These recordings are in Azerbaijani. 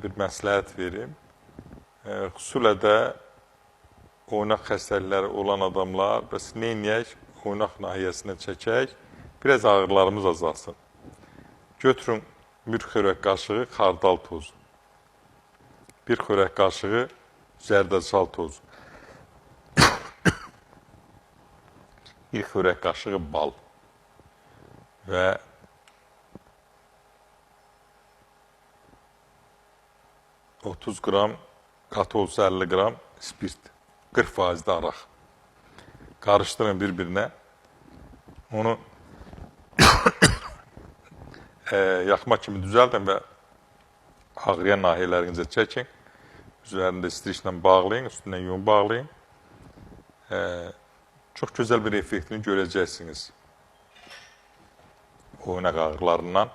Bir məsləhət verim. Xüsusilə də oynaq xəstəlikləri olan adamlar, bəs neyniyək, oynaq nahiyəsinə çəkək, biraz ağrılarımız azalsın. Götürün bir xörək qaşığı xardal tozu, bir xörək qaşığı zərdəçal tozu, bir xörək qaşığı bal və 30 qram, qatı olsa 50 qram spirt, 40% araq. Qarışdırın bir-birinə. Onu yaxma kimi düzəldin və ağrıyan nahiyələrinizə çəkin. Üzərində strişlə bağlayın, üstündən yun bağlayın. Çox gözəl bir effektini görəcəksiniz. Oynaq ağrılarından.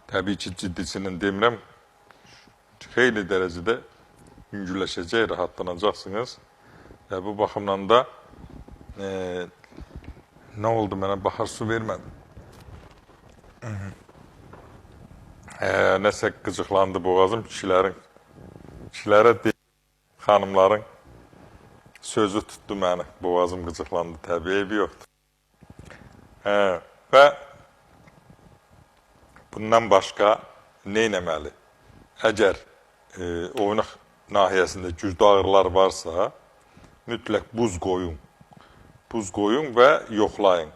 Təbii ki, ciddisinin demirəm, xeyli dərəcədə yüngülləşəcək, rahatlanacaqsınız. Və bu baxımdan da nə oldu mənə? Baxar su vermədim. Nəsə qıcıqlandı boğazım kişilərə deyil, xanımların sözü tutdu məni. Boğazım qıcıqlandı, təbii eybi yoxdur. Və bundan başqa nə etməli? Əgər oynaq nahiyəsində güclü ağrılar varsa, mütləq buz qoyun. Buz qoyun və yoxlayın.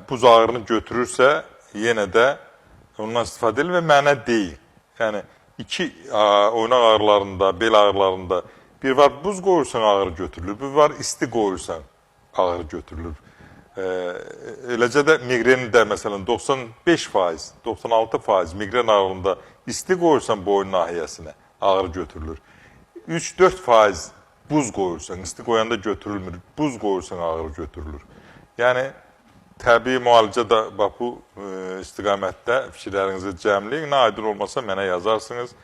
Buz ağrını götürürsə, yenə də ondan istifadə edin və mənə deyin. Yəni, iki oynaq ağrılarında, bel ağrılarında bir var buz qoyursan ağrı götürülür, bir var isti qoyursan ağrı götürülür. Eləcə də miqreni də məsələn 95%, 96% miqren ağrılığında isti qoyursan boyun nahiyəsinə ağrı götürülür. 3-4% buz qoyursan, isti qoyanda götürülmür, buz qoyursan ağrı götürülür. Yəni, təbii müalicə də bu istiqamətdə fikirlərinizi cəmləyin, nə aydın olmasa mənə yazarsınız.